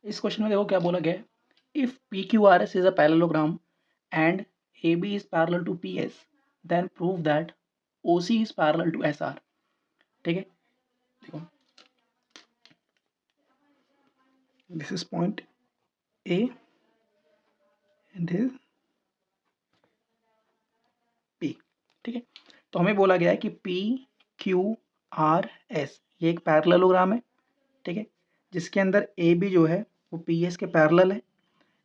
इस क्वेश्चन में देखो क्या बोला गया है, if P Q R S is a parallelogram and A B is parallel to P S then prove that O C is parallel to S R. ठीक है, देखो this is point A and this P. ठीक है, तो हमें बोला गया है कि पी क्यू आर एस ये एक पैरेललोग्राम है। ठीक है, जिसके अंदर ए बी जो है वो पी एस के पैरेलल है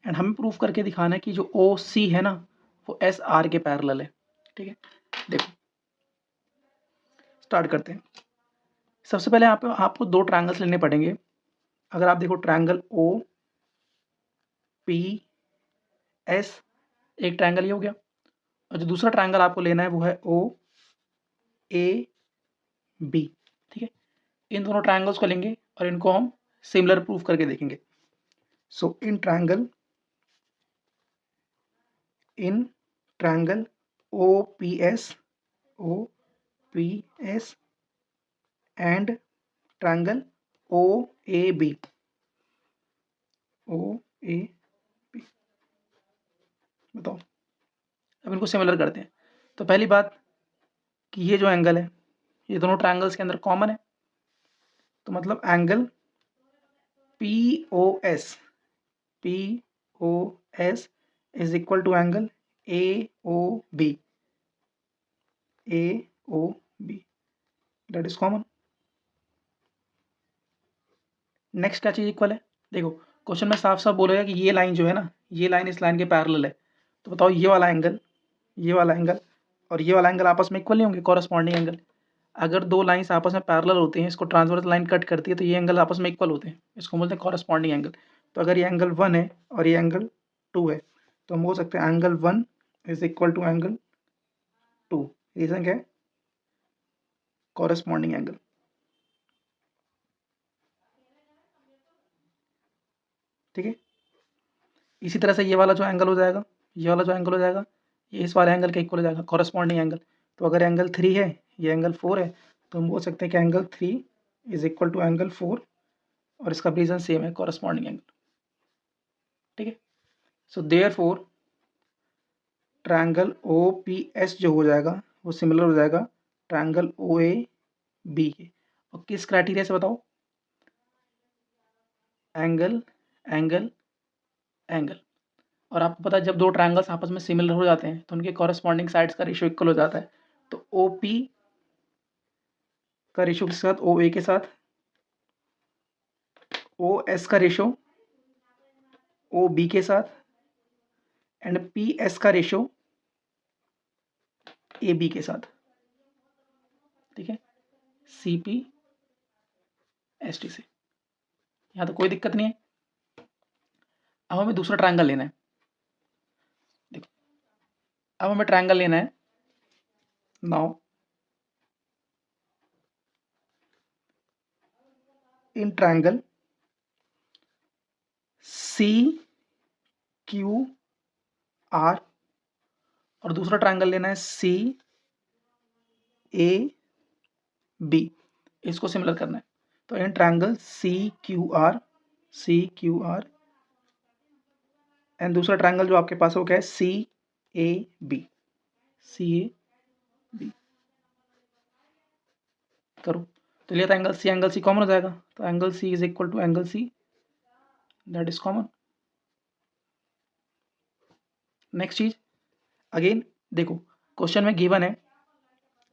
एंड हमें प्रूफ करके दिखाना है कि जो ओ सी है ना वो एस आर के पैरेलल है। ठीक है, देखो स्टार्ट करते हैं। सबसे पहले आपको दो ट्रायंगल्स लेने पड़ेंगे। अगर आप देखो ट्रायंगल ओ पी एस, एक ट्रायंगल ये हो गया, और जो दूसरा ट्रायंगल आपको लेना है वो है ओ ए बी। ठीक है, इन दोनों ट्रायंगल्स को लेंगे और इनको हम सिमिलर प्रूफ करके देखेंगे। So in triangle O P S and triangle O A B बताओ, अब इनको सिमिलर करते हैं। तो पहली बात कि ये जो एंगल है ये दोनों ट्रायंगल्स के अंदर कॉमन है, तो मतलब angle P O S is equal to angle A O B that is common. Next क्या चीज़ इक्वल है, देखो क्वेश्चन में साफ साफ बोलेगा कि ये लाइन जो है ना ये लाइन इस लाइन के पैरेलल है। तो बताओ ये वाला एंगल और ये वाला एंगल आपस में इक्वल नहीं होंगे, कॉरस्पॉन्डिंग एंगल। अगर दो लाइंस आपस में पैरेलल होते हैं, इसको ट्रांसवर्स लाइन कट करती है, तो ये एंगल आपस में इक्वल होते हैं, इसको बोलते हैं कॉरस्पॉन्डिंग एंगल। तो अगर ये एंगल 1 है और ये एंगल 2 है तो हम बोल सकते हैं angle 1 is equal to angle 2। Reason क्या है, कॉरस्पॉन्डिंग एंगल। ठीक है, इसी तरह से ये वाला जो एंगल हो जाएगा ये इस वाले एंगल के इक्वल हो जाएगा, कॉरस्पॉन्डिंग एंगल। तो अगर एंगल 3 है ये एंगल 4 है तो हम बोल सकते हैं कि angle 3 is equal to angle 4 और इसका रीजन सेम है, कॉरस्पॉन्डिंग एंगल। ठीक है, so therefore triangle O P S जो हो जाएगा वो सिमिलर हो जाएगा ट्रायंगल ओ ए बी के। और किस क्राइटेरिया से बताओ, एंगल एंगल एंगल। और आपको पता है जब दो ट्रायंगल्स आपस में सिमिलर हो जाते हैं तो उनके कॉरस्पॉन्डिंग साइड्स का रेशियो इक्वल हो जाता है। तो ओ पी का रेशियो के साथ ओ ए के साथ, ओ एस का रेशियो ओ बी के साथ एंड पी एस का रेशियो ए बी के साथ। ठीक है, सी पी एस टी से, यहाँ तो कोई दिक्कत नहीं है। अब हमें दूसरा ट्रायंगल लेना है। देखो अब हमें ट्रायंगल लेना है। Now in triangle C Q R और दूसरा ट्रायंगल लेना है सी ए बी, इसको सिमिलर करना है। तो in triangle C Q R and दूसरा ट्रायंगल जो आपके पास हो क्या है सी ए बी करो। तो लिया था एंगल सी कॉमन हो जाएगा, तो angle C is equal to angle C, that is common. Next चीज अगेन देखो क्वेश्चन में गिवन है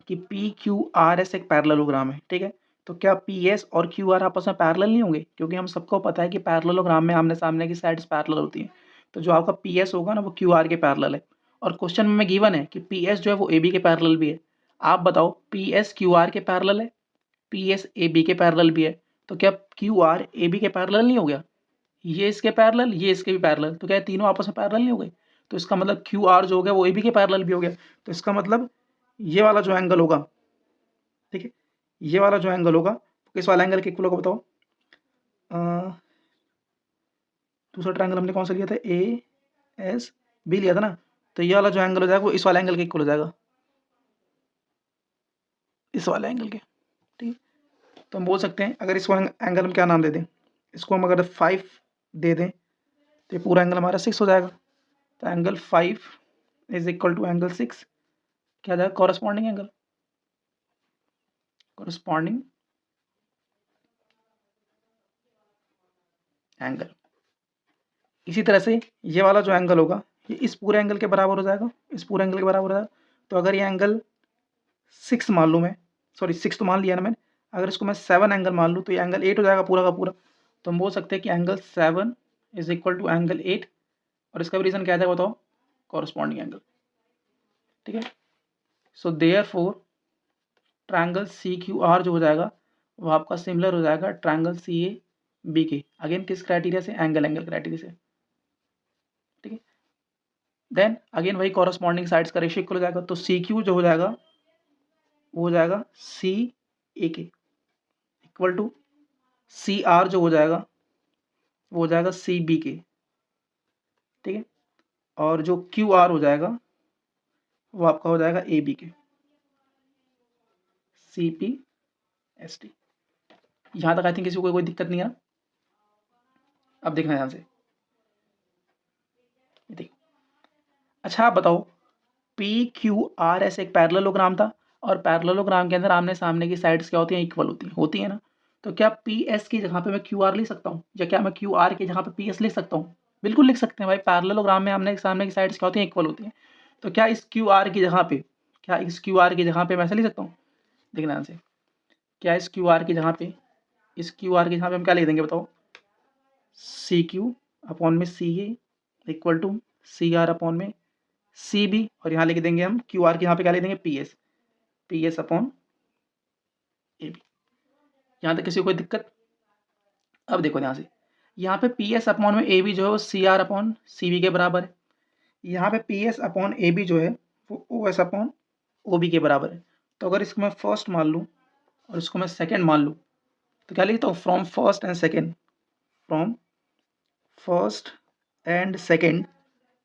कि पी क्यू आर एस एक पैरेललोग्राम है। ठीक है, तो क्या पी एस और क्यू आर आपस में पैरेलल नहीं होंगे, क्योंकि हम सबको पता है कि पैरेललोग्राम में आमने सामने की साइड्स पैरेलल होती हैं। तो जो आपका पी एस होगा ना वो क्यू आर के पैरेलल है। और क्वेश्चन में गिवन है कि पी एस जो है वो ए बी के पैरेलल भी है। आप बताओ पी एस क्यू आर के पैरेलल है, पी एस ए बी के पैरेलल भी है, तो क्या क्यू आर ए बी के पैरेलल नहीं हो गया, ये इसके पैरेलल ये इसके भी पैरेलल, तो क्या तीनों आपस में पैरेलल नहीं हो गए। तो इसका मतलब क्यू आर जो हो गया वो ए बी के पैरेलल भी हो गया। तो इसका मतलब ये वाला जो एंगल होगा, ठीक है, ये वाला जो एंगल होगा किस वाला एंगल के इक्वल होगा बताओ। दूसरा ट्रायंगल हमने कौन सा लिया था, ए एस बी लिया था ना, तो ये वाला जो एंगल हो जाएगा वो इस वाला एंगल के इक्वल हो जाएगा, इस वाले एंगल के। ठीक है, तो हम बोल सकते हैं अगर इसको एंगल हम क्या नाम दे दें, इसको हम अगर 5 दे दें तो ये पूरा एंगल हमारा 6 हो जाएगा। तो angle 5 is equal to angle 6 क्या हो जाएगा, कॉरस्पॉन्डिंग एंगल, कॉरस्पॉन्डिंग एंगल। इसी तरह से ये वाला जो एंगल होगा ये इस पूरे एंगल के बराबर हो जाएगा, इस पूरे एंगल के बराबर हो जाएगा। तो अगर ये एंगल 6 मान लूँ मैं, सॉरी 6 तो मान लिया ना मैंने, अगर इसको मैं 7 एंगल मान लूँ तो ये एंगल 8 हो जाएगा पूरा का पूरा। तो हम बोल सकते हैं कि angle 7 is equal to angle 8, और इसका भी रीज़न क्या है बताओ, कॉरस्पॉन्डिंग एंगल। ठीक है, so therefore triangle C Q R जो हो जाएगा वो आपका सिमिलर हो जाएगा ट्रायंगल सी ए बी के। अगेन किस क्राइटेरिया से, एंगल क्राइटेरिया से। ठीक है, देन अगेन वही कॉरस्पॉन्डिंग साइड्स का रेशियो इक्वल हो जाएगा। तो सी क्यू जो हो जाएगा वो हो जाएगा सी ए के इक्वल टू सी आर जो हो जाएगा वो हो जाएगा सी बी के। ठीक है, और जो क्यू आर हो जाएगा वो आपका हो जाएगा ए बी के, सी पी एस टी। यहाँ तक आई थिंक किसी को कोई दिक्कत नहीं है। अब देखना ध्यान से, देखो अच्छा आप बताओ, पी क्यू आर एस एक पैरेललोग्राम था, और पैरेललोग्राम के अंदर आमने सामने की साइड्स क्या होती हैं, इक्वल होती है ना। तो क्या पी एस की जगह पे मैं क्यू आर लिख सकता हूँ, या क्या मैं क्यू आर की जगह पे पी एस लिख सकता हूँ? बिल्कुल लिख सकते हैं भाई, पैरेललोग्राम में आमने सामने की साइड्स क्या होती हैं, इक्वल होती हैं। तो क्या इस क्यू आर की जगह पे, क्या इस क्यू आर की जगह पे मैं ऐसे लिख सकता हूँ? देखना ध्यान से, क्या इस क्यू आर की जगह पे, इस क्यू आर की जगह पे हम क्या लिख देंगे बताओ, सी क्यू अपॉन में C A equal to C R upon में सी बी, और यहाँ लिख देंगे हम क्यू आर के यहाँ पे क्या लिख देंगे, P S upon A B. यहाँ तक किसी को कोई दिक्कत? अब देखो ध्यान से, यहाँ पे पी एस अपॉन में ए बी जो है वो C R upon C B के बराबर है। यहाँ पे P S upon A B जो है वो O S upon O B के बराबर है। तो अगर इसको मैं फर्स्ट मान लूँ और इसको मैं सेकेंड मान लूँ तो क्या लिखता हूँ, from first and second, from first and second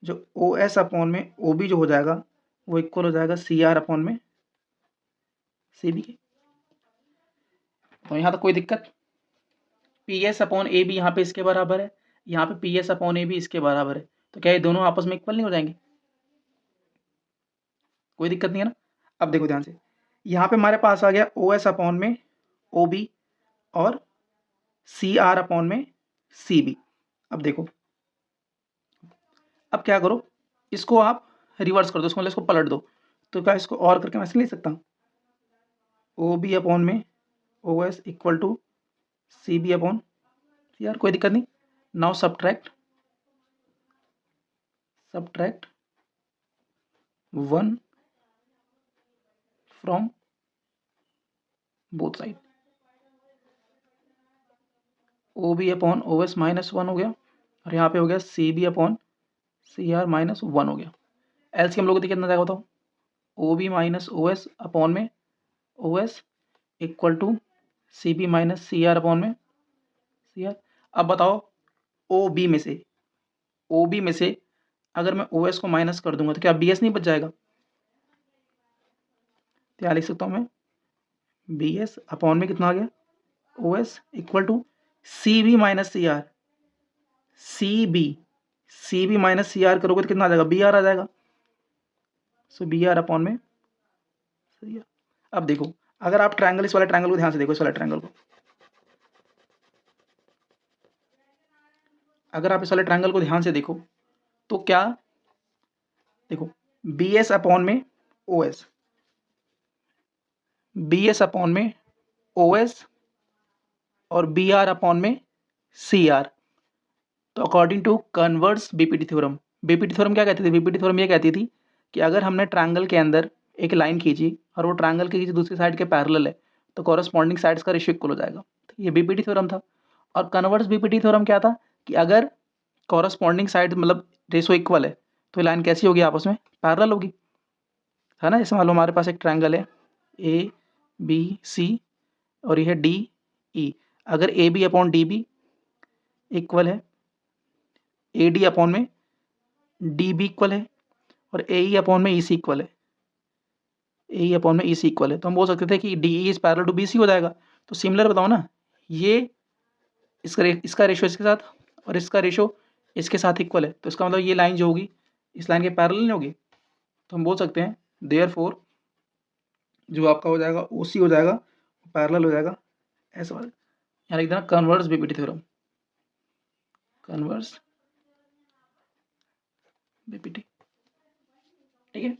जो ओ एस अपॉन में ओ बी जो हो जाएगा वो इक्वल हो जाएगा सी आर अपॉन में सी बी के। तो यहाँ तक कोई दिक्कत? P S upon A B यहाँ पे इसके बराबर है, यहाँ पे P S upon A B इसके बराबर है। तो क्या ये दोनों आपस में इक्वल नहीं हो जाएंगे? कोई दिक्कत नहीं है ना। अब देखो ध्यान से, यहाँ पे हमारे पास आ गया ओ एस अपॉन में ओ बी और सी आर अपॉन में सी बी। अब देखो, अब क्या करो, इसको आप रिवर्स कर दो, इसको मतलब इसको पलट दो। तो क्या इसको और करके मैं ऐसे लिख सकता हूँ, ओ बी अपॉन में O S equal to C B upon C R. कोई दिक्कत नहीं। Now subtract 1 from both side, O B upon O S -1 हो गया, और यहाँ पे हो गया C B upon C R -1 हो गया। एल्स के हम लोग को कितना जाएगा बताओ, O B minus O S upon में O S equal to C B minus C R upon में सी आर। अब बताओ, ओ बी में से अगर मैं ओ एस को माइनस कर दूंगा तो क्या बी एस नहीं बच जाएगा? तो यहाँ लिख सकता हूँ मैं बी एस अपॉन में कितना आ गया, O S equal to C B minus C R, C B minus C R करोगे तो कितना आ जाएगा, बी आर आ जाएगा। सो बी आर अपॉन में सी आर। अब देखो, अगर आप ट्रायंगल, इस वाले ट्रायंगल को ध्यान से देखो, इस वाले ट्रायंगल को, अगर आप इस वाले ट्रायंगल को ध्यान से देखो तो क्या देखो, बी एस अपॉन में O S, B S upon में ओ एस और बी आर अपॉन में सी आर। तो according to converse BPT theorem, BPT theorem क्या कहती थी, बीपीटी थ्योरम ये कहती थी कि अगर हमने ट्रायंगल के अंदर एक लाइन खींची और वो ट्रायंगल के किसी दूसरी साइड के पैरेलल है तो कॉरस्पॉन्डिंग साइड्स का रेशियो इक्वल हो जाएगा। तो ये बीपीटी थ्योरम था। और कन्वर्स बीपीटी थ्योरम क्या था कि अगर कॉरस्पॉन्डिंग साइड मतलब रेशियो इक्वल है तो लाइन कैसी होगी, आपस में पैरेलल होगी, है ना। जैसे मान लो हमारे पास एक ट्रायंगल है ए बी सी और ये है डी ई। अगर A B upon D B equal है ए डी अपॉन में डी बी इक्वल है, और ए ई अपॉन में ई सी इक्वल है, ए ई अपॉन में ई सी इक्वल है, तो हम बोल सकते थे कि D E is parallel to B C हो जाएगा। तो सिमिलर बताओ ना, ये इसका रेशियो इसके साथ, और इसका रेशो इसके साथ इक्वल है, तो इसका मतलब ये लाइन जो होगी इस लाइन के पैरेलल नहीं होगी, तो हम बोल सकते हैं देयरफॉर जो आपका हो जाएगा ओसी हो जाएगा, पैरेलल हो जाएगा ऐसा वाला। यहाँ लिख देना converse BPT theorem, converse BPT, ठीक है।